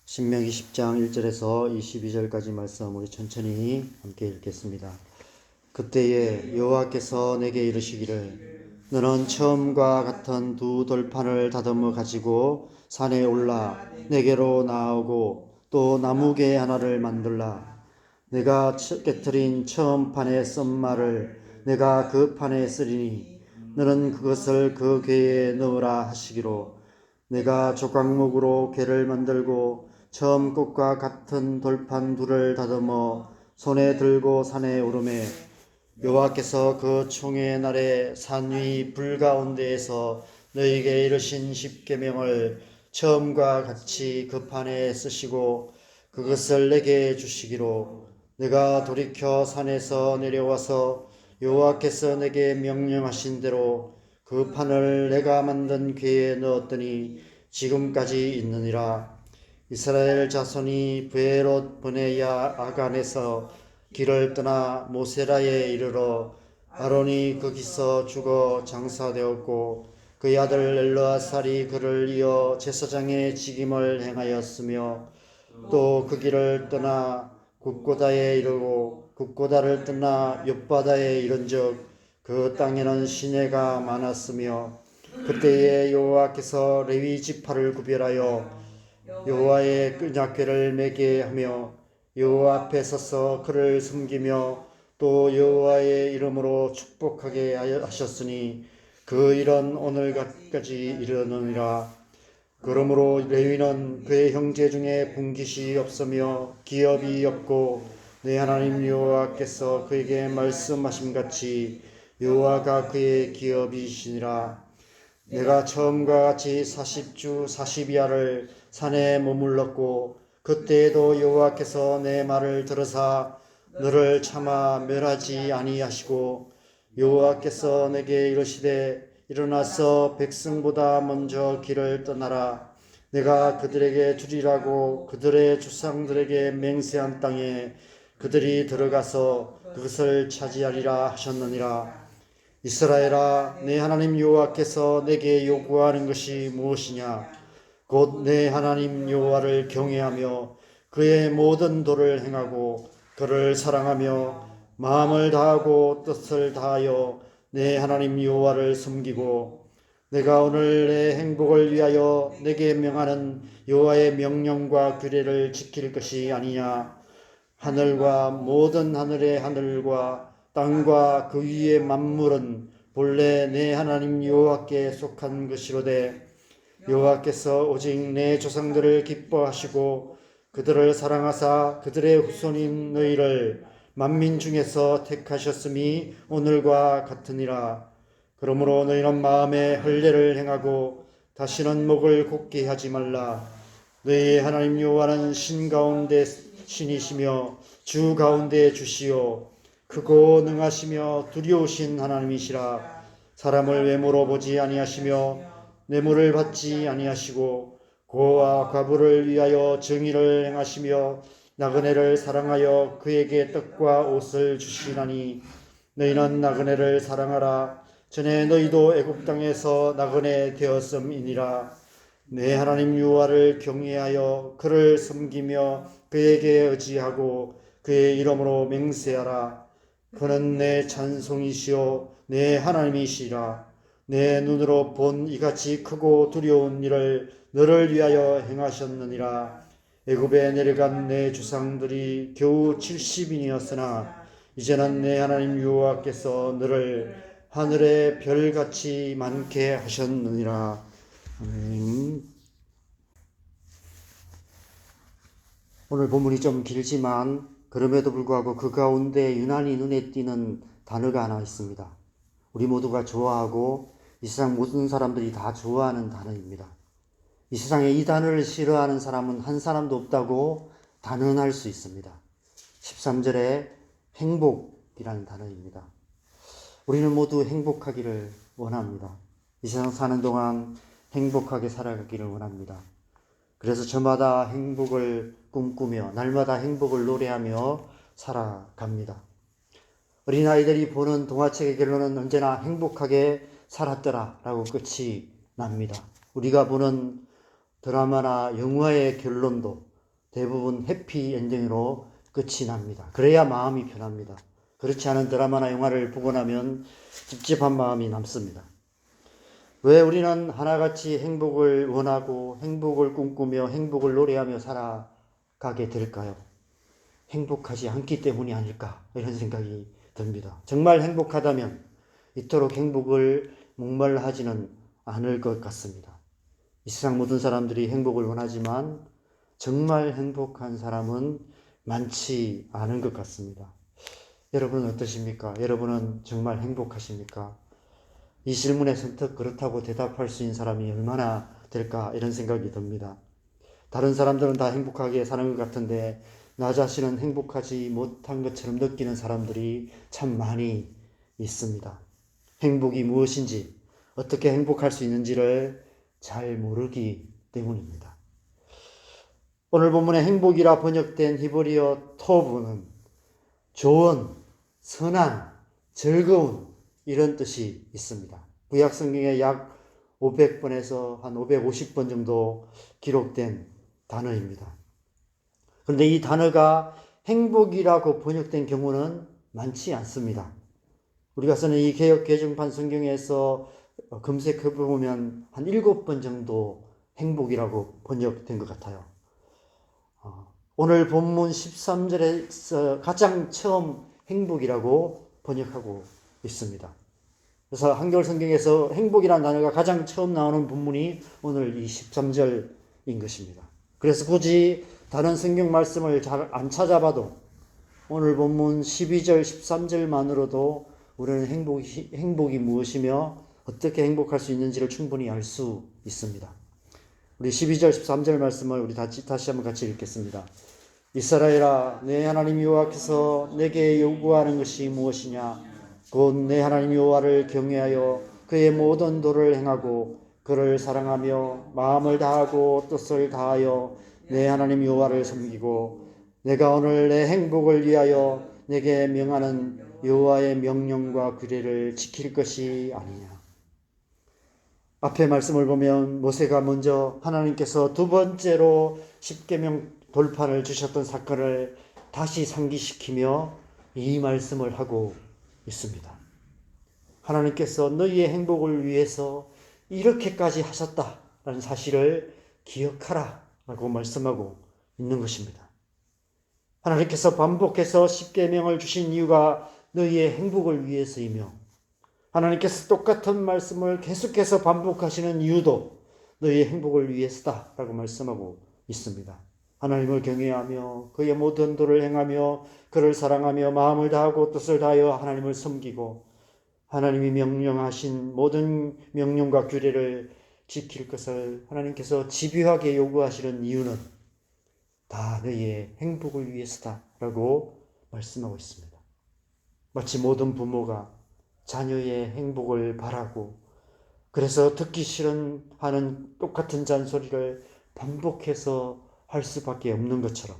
신명기 10장 1절에서 22절까지 말씀 우리 천천히 함께 읽겠습니다. 그때에 여호와께서 내게 이르시기를 너는 처음과 같은 두 돌판을 다듬어 가지고 산에 올라 내게로 나아오고 또 나무개 하나를 만들라. 내가 깨트린 처음 판의 썸말을 내가 그 판에 쓰리니 너는 그것을 그 궤에 넣으라 하시기로 내가 조각목으로 궤를 만들고 처음 것과 같은 돌판 둘을 다듬어 손에 들고 산에 오르매 여호와께서 그 총회 날에 산 위 불 가운데에서 너희에게 이르신 십계명을 처음과 같이 그 판에 쓰시고 그것을 내게 주시기로 내가 돌이켜 산에서 내려와서 여호와께서 내게 명령하신 대로 그 판을 내가 만든 궤에 넣었더니 지금까지 있느니라. 이스라엘 자손이 브에롯 브네야 아간에서 길을 떠나 모세라에 이르러 아론이 거기서 죽어 장사되었고 그의 아들 엘르아살이 그를 이어 제사장의 직임을 행하였으며 또 그 길을 떠나 굽고다에 이르고 굽고다를 떠나 옆바다에 이른즉 그 땅에는 시내가 많았으며 그때에 여호와께서 레위 지파를 구별하여 여호와의 언약궤를 매게 하며 여호와 앞에 서서 그를 섬기며 또 여호와의 이름으로 축복하게 하셨으니 그 일은 오늘까지 이르느니라. 그러므로 레위는 그의 형제 중에 분깃이 없으며 기업이 없고 내 하나님 여호와께서 그에게 말씀하심같이 여호와가 그의 기업이시니라. 내가 처음과 같이 40주 40야를 산에 머물렀고 그때에도 여호와께서 내 말을 들으사 너를 차마 멸하지 아니하시고 여호와께서 내게 이르시되 일어나서 백성보다 먼저 길을 떠나라. 내가 그들에게 주리라고 그들의 조상들에게 맹세한 땅에 그들이 들어가서 그것을 차지하리라 하셨느니라. 이스라엘아, 내 하나님 여호와께서 내게 요구하는 것이 무엇이냐? 곧 내 하나님 여호와를 경외하며 그의 모든 도를 행하고 그를 사랑하며 마음을 다하고 뜻을 다하여 내 하나님 여호와를 섬기고 내가 오늘 내 행복을 위하여 내게 명하는 여호와의 명령과 규례를 지킬 것이 아니냐? 하늘과 모든 하늘의 하늘과 땅과 그 위의 만물은 본래 내 하나님 여호와께 속한 것이로되 여호와께서 오직 내 조상들을 기뻐하시고 그들을 사랑하사 그들의 후손인 너희를 만민 중에서 택하셨음이 오늘과 같으니라. 그러므로 너희는 마음에 할례를 행하고 다시는 목을 곧게 하지 말라. 너희 하나님 여호와는 신 가운데 신이시며 주 가운데 주시요 크고 능하시며 두려우신 하나님이시라. 사람을 외모로 보지 아니하시며 뇌물을 받지 아니하시고 고와 과부를 위하여 정의를 행하시며 나그네를 사랑하여 그에게 떡과 옷을 주시나니 너희는 나그네를 사랑하라. 전에 너희도 애굽 땅에서 나그네 되었음이니라. 내 하나님 여호와를 경외하여 그를 섬기며 그에게 의지하고 그의 이름으로 맹세하라. 그는 내 찬송이시요 내 하나님이시라. 내 눈으로 본 이같이 크고 두려운 일을 너를 위하여 행하셨느니라. 애굽에 내려간 내 조상들이 겨우 70인이었으나 이제는 내 하나님 여호와께서 너를 하늘의 별같이 많게 하셨느니라. 아멘. 오늘 본문이 좀 길지만 그럼에도 불구하고 그 가운데 유난히 눈에 띄는 단어가 하나 있습니다. 우리 모두가 좋아하고 이 세상 모든 사람들이 다 좋아하는 단어입니다. 이 세상에 이 단어를 싫어하는 사람은 한 사람도 없다고 단언할 수 있습니다. 13절에 행복이라는 단어입니다. 우리는 모두 행복하기를 원합니다. 이 세상 사는 동안 행복하게 살아가기를 원합니다. 그래서 저마다 행복을 꿈꾸며 날마다 행복을 노래하며 살아갑니다. 어린아이들이 보는 동화책의 결론은 언제나 행복하게 살았더라 라고 끝이 납니다. 우리가 보는 드라마나 영화의 결론도 대부분 해피 엔딩으로 끝이 납니다. 그래야 마음이 편합니다. 그렇지 않은 드라마나 영화를 보고 나면 찝찝한 마음이 남습니다. 왜 우리는 하나같이 행복을 원하고 행복을 꿈꾸며 행복을 노래하며 살아가게 될까요? 행복하지 않기 때문이 아닐까 이런 생각이 듭니다. 정말 행복하다면 이토록 행복을 목말라 하지는 않을 것 같습니다. 이 세상 모든 사람들이 행복을 원하지만 정말 행복한 사람은 많지 않은 것 같습니다. 여러분은 어떠십니까? 여러분은 정말 행복하십니까? 이 질문에 선뜻 그렇다고 대답할 수 있는 사람이 얼마나 될까 이런 생각이 듭니다. 다른 사람들은 다 행복하게 사는 것 같은데 나 자신은 행복하지 못한 것처럼 느끼는 사람들이 참 많이 있습니다. 행복이 무엇인지, 어떻게 행복할 수 있는지를 잘 모르기 때문입니다. 오늘 본문의 행복이라 번역된 히브리어 토브는 좋은, 선한, 즐거운 이런 뜻이 있습니다. 구약 성경에 약 500번에서 한 550번 정도 기록된 단어입니다. 그런데 이 단어가 행복이라고 번역된 경우는 많지 않습니다. 우리가 쓰는 이 개역 개정판 성경에서 검색해 보면 한 7번 정도 행복이라고 번역된 것 같아요. 오늘 본문 13절에서 가장 처음 행복이라고 번역하고 있습니다. 그래서 한겨울 성경에서 행복이라는 단어가 가장 처음 나오는 본문이 오늘 이 13절인 것입니다. 그래서 굳이 다른 성경 말씀을 잘 안 찾아봐도 오늘 본문 12절, 13절만으로도 우리는 행복이 무엇이며 어떻게 행복할 수 있는지를 충분히 알 수 있습니다. 우리 12절, 13절 말씀을 우리 다시 한번 같이 읽겠습니다. 이스라엘아, 내 하나님 여호와께서 내게 요구하는 것이 무엇이냐? 곧 내 하나님 여호와를 경외하여 그의 모든 도를 행하고 그를 사랑하며 마음을 다하고 뜻을 다하여 내 하나님 여호와를 섬기고 내가 오늘 내 행복을 위하여 내게 명하는 여호와의 명령과 규례를 지킬 것이 아니냐. 앞에 말씀을 보면 모세가 먼저 하나님께서 두 번째로 십계명 돌판을 주셨던 사건을 다시 상기시키며 이 말씀을 하고 있습니다. 하나님께서 너희의 행복을 위해서 이렇게까지 하셨다라는 사실을 기억하라 라고 말씀하고 있는 것입니다. 하나님께서 반복해서 십계명을 주신 이유가 너희의 행복을 위해서이며 하나님께서 똑같은 말씀을 계속해서 반복하시는 이유도 너희의 행복을 위해서다라고 말씀하고 있습니다. 하나님을 경외하며 그의 모든 도를 행하며 그를 사랑하며 마음을 다하고 뜻을 다하여 하나님을 섬기고 하나님이 명령하신 모든 명령과 규례를 지킬 것을 하나님께서 집요하게 요구하시는 이유는 다 너희의 행복을 위해서다라고 말씀하고 있습니다. 마치 모든 부모가 자녀의 행복을 바라고 그래서 듣기 싫은 하는 똑같은 잔소리를 반복해서 할 수밖에 없는 것처럼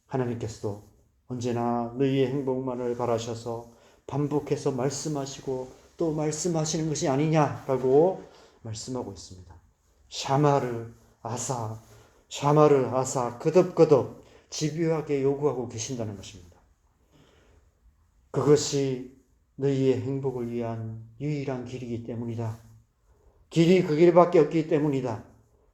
하나님께서도 언제나 너희의 행복만을 바라셔서 반복해서 말씀하시고 또 말씀하시는 것이 아니냐라고 말씀하고 있습니다. 샤마르 아사 거듭거듭 집요하게 요구하고 계신다는 것입니다. 그것이 너희의 행복을 위한 유일한 길이기 때문이다. 길이 그 길밖에 없기 때문이다.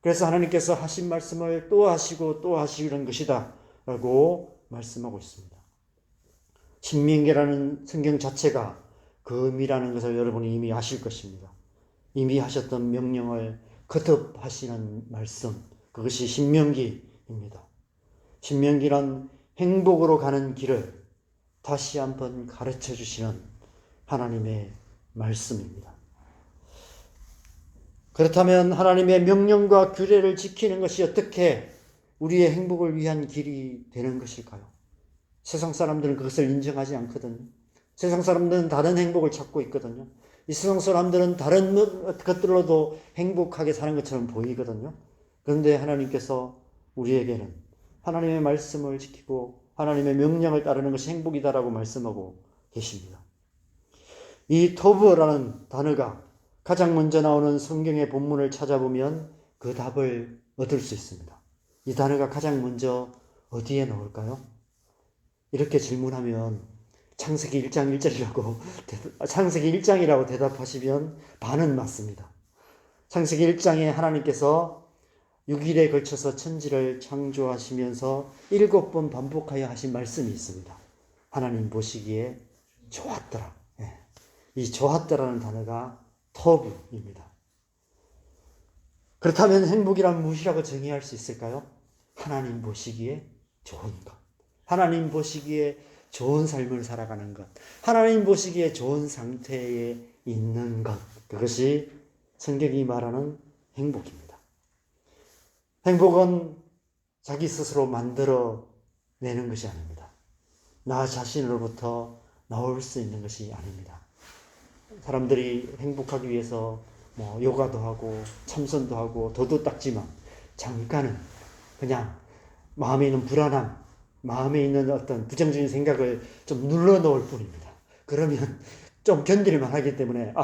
그래서 하나님께서 하신 말씀을 또 하시고 또 하시는 것이다 라고 말씀하고 있습니다. 신명기라는 성경 자체가 그 의미라는 것을 여러분이 이미 아실 것입니다. 이미 하셨던 명령을 거듭하시는 말씀, 그것이 신명기입니다. 신명기란 행복으로 가는 길을 다시 한번 가르쳐 주시는 하나님의 말씀입니다. 그렇다면 하나님의 명령과 규례를 지키는 것이 어떻게 우리의 행복을 위한 길이 되는 것일까요? 세상 사람들은 그것을 인정하지 않거든요. 세상 사람들은 다른 행복을 찾고 있거든요. 이 세상 사람들은 다른 것들로도 행복하게 사는 것처럼 보이거든요. 그런데 하나님께서 우리에게는 하나님의 말씀을 지키고 하나님의 명령을 따르는 것이 행복이다라고 말씀하고 계십니다. 이 토브라는 단어가 가장 먼저 나오는 성경의 본문을 찾아보면 그 답을 얻을 수 있습니다. 이 단어가 가장 먼저 어디에 나올까요? 이렇게 질문하면 창세기 1장 1절이라고 창세기 1장이라고 대답하시면 반은 맞습니다. 창세기 1장에 하나님께서 6일에 걸쳐서 천지를 창조하시면서 7번 반복하여 하신 말씀이 있습니다. 하나님 보시기에 좋았더라. 이 좋았더라는 단어가 터브입니다. 그렇다면 행복이란 무엇이라고 정의할 수 있을까요? 하나님 보시기에 좋은 것. 하나님 보시기에 좋은 삶을 살아가는 것. 하나님 보시기에 좋은 상태에 있는 것. 그것이 성경이 말하는 행복입니다. 행복은 자기 스스로 만들어내는 것이 아닙니다. 나 자신으로부터 나올 수 있는 것이 아닙니다. 사람들이 행복하기 위해서 요가도 하고 참선도 하고 도도 닦지만 잠깐은 그냥 마음에 있는 불안함, 마음에 있는 어떤 부정적인 생각을 좀 눌러놓을 뿐입니다. 그러면 좀 견딜만 하기 때문에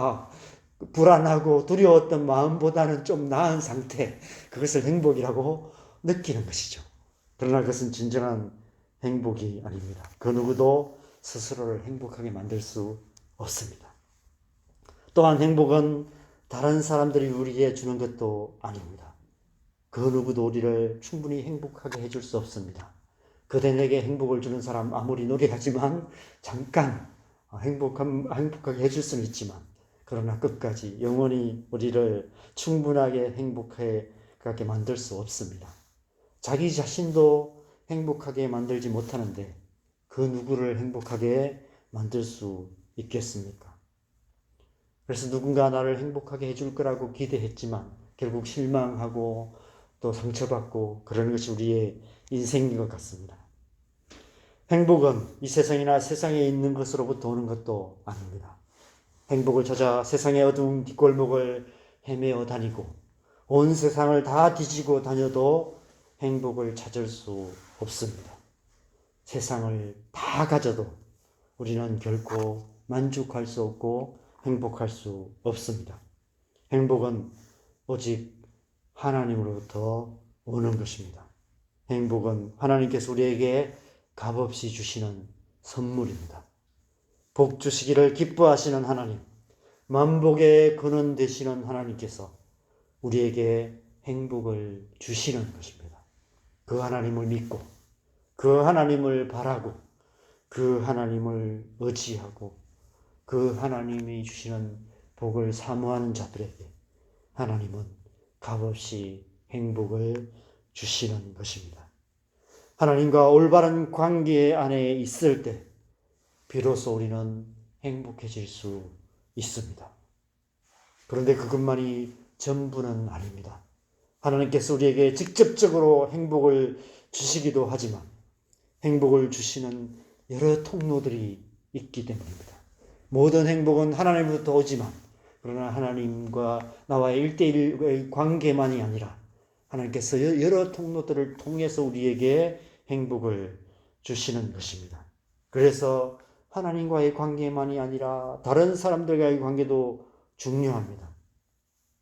불안하고 두려웠던 마음보다는 좀 나은 상태, 그것을 행복이라고 느끼는 것이죠. 그러나 그것은 진정한 행복이 아닙니다. 그 누구도 스스로를 행복하게 만들 수 없습니다. 또한 행복은 다른 사람들이 우리에게 주는 것도 아닙니다. 그 누구도 우리를 충분히 행복하게 해줄 수 없습니다. 그대에게 행복을 주는 사람 아무리 노력하지만 잠깐 행복하게 해줄 수는 있지만 그러나 끝까지 영원히 우리를 충분하게 행복하게 만들 수 없습니다. 자기 자신도 행복하게 만들지 못하는데 그 누구를 행복하게 만들 수 있겠습니까? 그래서 누군가 나를 행복하게 해줄 거라고 기대했지만 결국 실망하고 또 상처받고 그러는 것이 우리의 인생인 것 같습니다. 행복은 이 세상이나 세상에 있는 것으로부터 오는 것도 아닙니다. 행복을 찾아 세상의 어두운 뒷골목을 헤매어 다니고 온 세상을 다 뒤지고 다녀도 행복을 찾을 수 없습니다. 세상을 다 가져도 우리는 결코 만족할 수 없고 행복할 수 없습니다. 행복은 오직 하나님으로부터 오는 것입니다. 행복은 하나님께서 우리에게 값없이 주시는 선물입니다. 복 주시기를 기뻐하시는 하나님, 만복의 근원 되시는 하나님께서 우리에게 행복을 주시는 것입니다. 그 하나님을 믿고 그 하나님을 바라고 그 하나님을 의지하고 그 하나님이 주시는 복을 사모하는 자들에게 하나님은 값없이 행복을 주시는 것입니다. 하나님과 올바른 관계 안에 있을 때 비로소 우리는 행복해질 수 있습니다. 그런데 그것만이 전부는 아닙니다. 하나님께서 우리에게 직접적으로 행복을 주시기도 하지만 행복을 주시는 여러 통로들이 있기 때문입니다. 모든 행복은 하나님으로부터 오지만 그러나 하나님과 나와의 1대1의 관계만이 아니라 하나님께서 여러 통로들을 통해서 우리에게 행복을 주시는 것입니다. 그래서 하나님과의 관계만이 아니라 다른 사람들과의 관계도 중요합니다.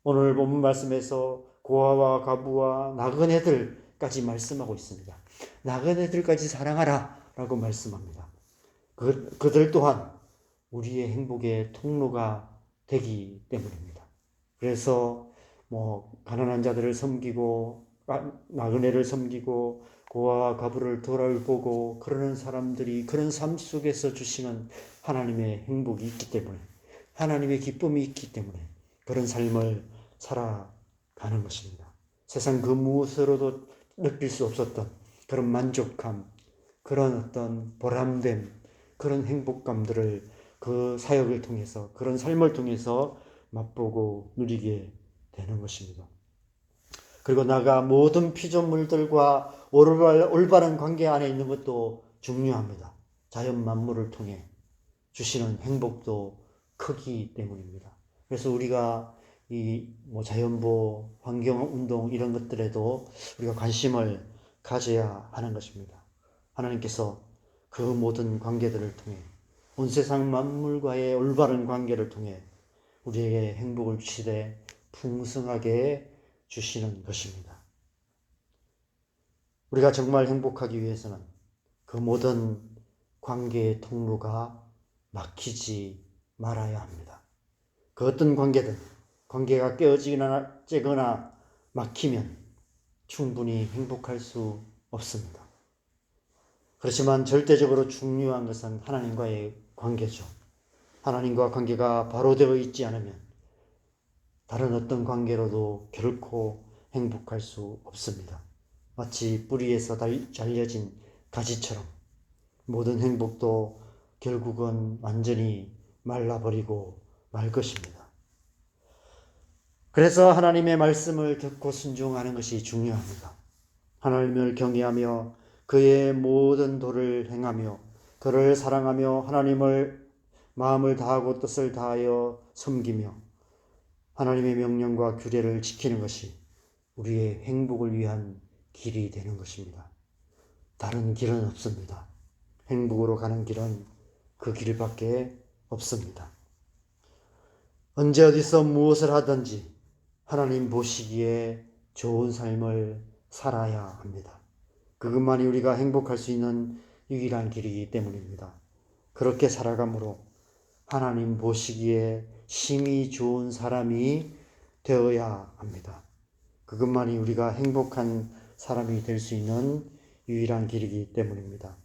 오늘 본문 말씀에서 고아와 과부와 나그네들까지 말씀하고 있습니다. 나그네들까지 사랑하라 라고 말씀합니다. 그들 또한 우리의 행복의 통로가 되기 때문입니다. 그래서 가난한 자들을 섬기고 나그네를 섬기고 고아와 과부를 돌아보고 그러는 사람들이 그런 삶 속에서 주시는 하나님의 행복이 있기 때문에 하나님의 기쁨이 있기 때문에 그런 삶을 살아가는 것입니다. 세상 그 무엇으로도 느낄 수 없었던 그런 만족감, 그런 어떤 보람됨, 그런 행복감들을 그 사역을 통해서 그런 삶을 통해서 맛보고 누리게 되는 것입니다. 그리고 나아가 모든 피조물들과 올바른 관계 안에 있는 것도 중요합니다. 자연 만물을 통해 주시는 행복도 크기 때문입니다. 그래서 우리가 이 자연보호, 환경운동 이런 것들에도 우리가 관심을 가져야 하는 것입니다. 하나님께서 그 모든 관계들을 통해 온 세상 만물과의 올바른 관계를 통해 우리에게 행복을 주시되 풍성하게 주시는 것입니다. 우리가 정말 행복하기 위해서는 그 모든 관계의 통로가 막히지 말아야 합니다. 그 어떤 관계든 관계가 깨어지거나 막히면 충분히 행복할 수 없습니다. 그렇지만 절대적으로 중요한 것은 하나님과의 관계죠. 하나님과 관계가 바로 되어 있지 않으면 다른 어떤 관계로도 결코 행복할 수 없습니다. 마치 뿌리에서 잘려진 가지처럼 모든 행복도 결국은 완전히 말라버리고 말 것입니다. 그래서 하나님의 말씀을 듣고 순종하는 것이 중요합니다. 하나님을 경외하며 그의 모든 도를 행하며 그를 사랑하며 하나님을 마음을 다하고 뜻을 다하여 섬기며 하나님의 명령과 규례를 지키는 것이 우리의 행복을 위한 길이 되는 것입니다. 다른 길은 없습니다. 행복으로 가는 길은 그 길밖에 없습니다. 언제 어디서 무엇을 하든지 하나님 보시기에 좋은 삶을 살아야 합니다. 그것만이 우리가 행복할 수 있는 유일한 길이기 때문입니다. 그렇게 살아감으로 하나님 보시기에 심히 좋은 사람이 되어야 합니다. 그것만이 우리가 행복한 사람이 될 수 있는 유일한 길이기 때문입니다.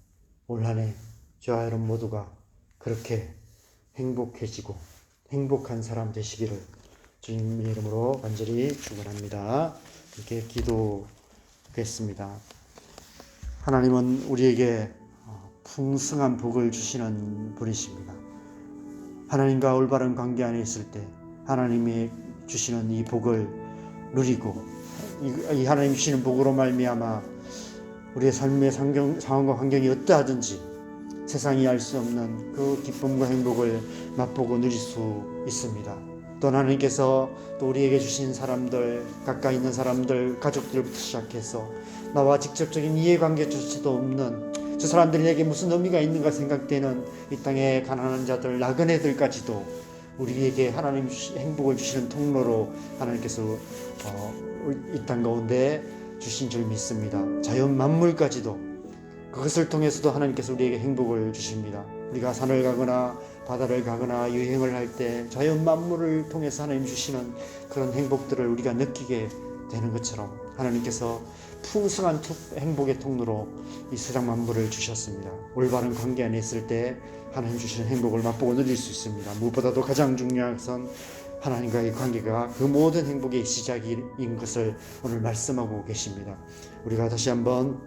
올 한 해 저와 여러분 모두가 그렇게 행복해지고 행복한 사람 되시기를 주님의 이름으로 간절히 축원합니다. 이렇게 기도했습니다. 하나님은 우리에게 풍성한 복을 주시는 분이십니다. 하나님과 올바른 관계 안에 있을 때 하나님이 주시는 이 복을 누리고 이 하나님 주시는 복으로 말미암아 우리의 삶의 상황과 환경이 어떠하든지 세상이 알 수 없는 그 기쁨과 행복을 맛보고 누릴 수 있습니다. 또 하나님께서 또 우리에게 주신 사람들, 가까이 있는 사람들, 가족들부터 시작해서 나와 직접적인 이해관계조차도 없는 저 사람들이 내게 무슨 의미가 있는가 생각되는 이 땅의 가난한 자들, 나그네들까지도 우리에게 하나님 행복을 주시는 통로로 하나님께서 이 땅 가운데 주신 줄 믿습니다. 자연 만물까지도 그것을 통해서도 하나님께서 우리에게 행복을 주십니다. 우리가 산을 가거나 바다를 가거나 여행을 할 때 자연 만물을 통해서 하나님 주시는 그런 행복들을 우리가 느끼게 되는 것처럼 하나님께서 풍성한 행복의 통로로 이 세상 만물을 주셨습니다. 올바른 관계 안에 있을 때 하나님 주시는 행복을 맛보고 누릴 수 있습니다. 무엇보다도 가장 중요한 것은 하나님과의 관계가 그 모든 행복의 시작인 것을 오늘 말씀하고 계십니다. 우리가 다시 한번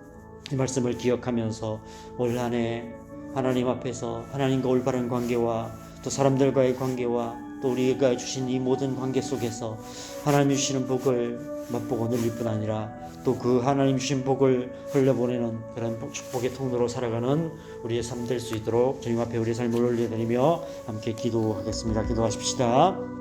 이 말씀을 기억하면서 올 한 해 하나님 앞에서 하나님과 올바른 관계와 또 사람들과의 관계와 또 우리가 주신 이 모든 관계 속에서 하나님 주시는 복을 맛보고 누릴 뿐 아니라 또 그 하나님 주신 복을 흘려보내는 그런 축복의 통로로 살아가는 우리의 삶 될 수 있도록 주님 앞에 우리의 삶을 올려드리며 함께 기도하겠습니다. 기도하십시다.